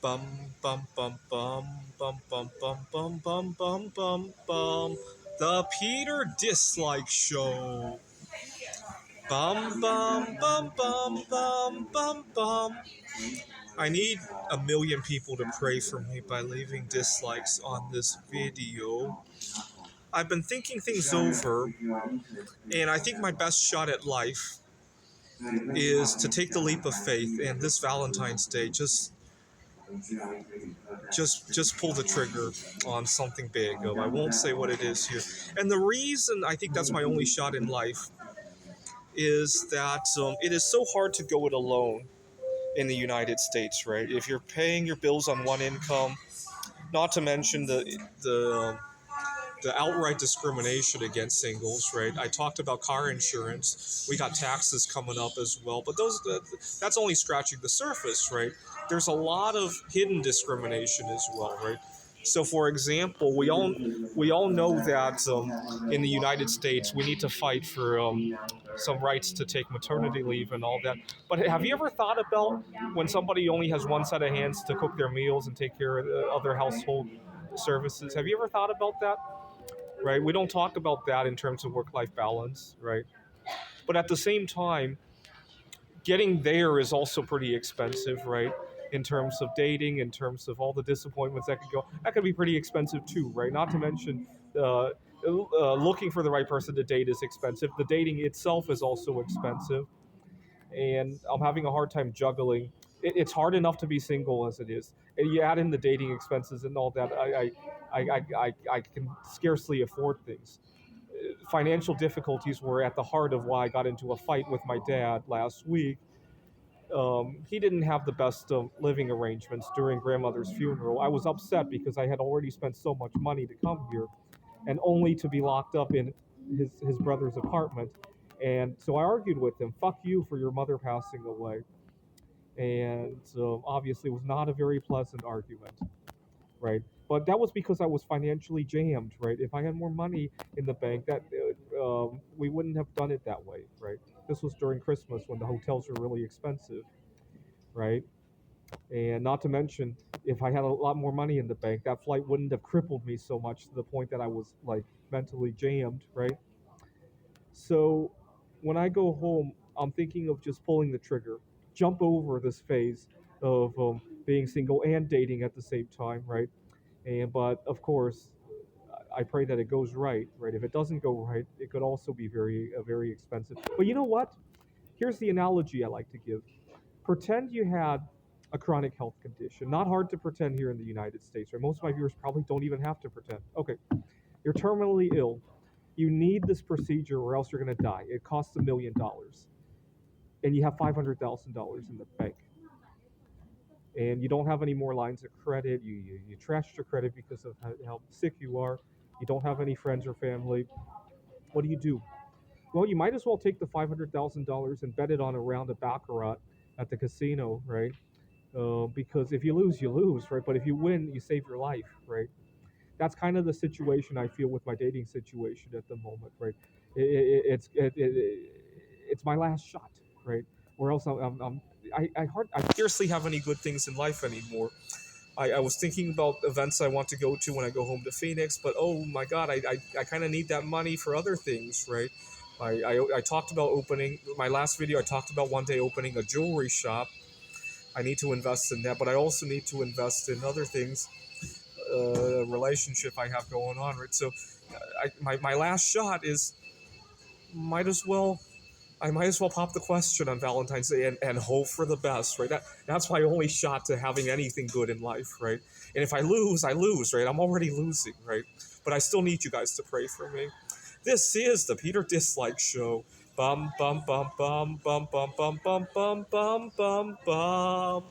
Bum bum bum bum bum bum bum bum bum bum bum bum. The Peter Dislike Show. Bum bum bum bum bum bum bum. I need a million people to pray for me by leaving dislikes on this video. I've been thinking things over, and I think my best shot at life is to take the leap of faith, and this Valentine's Day just pull the trigger on something big. I won't say what it is here. And the reason I think that's my only shot in life is that it is so hard to go it alone in the United States, right? If you're paying your bills on one income, not to mention the outright discrimination against singles, right? I talked about car insurance. We got taxes coming up as well, but that's only scratching the surface, right? There's a lot of hidden discrimination as well, right? So, for example, we all know that in the United States we need to fight for some rights to take maternity leave and all that. But have you ever thought about when somebody only has one set of hands to cook their meals and take care of the other household services? Have you ever thought about that? Right? We don't talk about that in terms of work-life balance, right? But at the same time, getting there is also pretty expensive, right? In terms of dating, in terms of all the disappointments that could be pretty expensive too, right? Not to mention, looking for the right person to date is expensive. The dating itself is also expensive, and I'm having a hard time juggling. It's hard enough to be single as it is, and you add in the dating expenses and all that. I can scarcely afford things. Financial difficulties were at the heart of why I got into a fight with my dad last week. He didn't have the best living arrangements during grandmother's funeral. I was upset because I had already spent so much money to come here, and only to be locked up in his brother's apartment. And so I argued with him, "Fuck you for your mother passing away." And obviously, it was not a very pleasant argument, right? But that was because I was financially jammed, right? If I had more money in the bank, that we wouldn't have done it that way, right? This was during Christmas when the hotels were really expensive, right? And not to mention, if I had a lot more money in the bank, that flight wouldn't have crippled me so much to the point that I was like mentally jammed, right? So when I go home, I'm thinking of just pulling the trigger, jump over this phase of being single and dating at the same time, right? And but of course, I pray that it goes right, right? If it doesn't go right, it could also be very expensive. But you know what? Here's the analogy I like to give. Pretend you had a chronic health condition. Not hard to pretend here in the United States, right? Most of my viewers probably don't even have to pretend. Okay, you're terminally ill. You need this procedure or else you're going to die. It costs $1 million. And you have $500,000 in the bank. And you don't have any more lines of credit. You trashed your credit because of how sick you are. You don't have any friends or family. What do? Well, you might as well take the $500,000 and bet it on a round of baccarat at the casino, right? Because if you lose, you lose, right? But if you win, you save your life, right? That's kind of the situation I feel with my dating situation at the moment, right? It's my last shot, right? Or else I scarcely have any good things in life anymore. I was thinking about events I want to go to when I go home to Phoenix, but oh my God, I kind of need that money for other things, right? I talked about opening, my last video, I talked about one day opening a jewelry shop. I need to invest in that, but I also need to invest in other things, relationship I have going on, right? So my last shot is might as well I might as well pop the question on Valentine's Day and hope for the best, right? That's my only shot to having anything good in life, right? And if I lose, right? I'm already losing, right? But I still need you guys to pray for me. This is the Peter Dislike Show. Bum bum bum bum bum bum bum bum bum bum bum bum.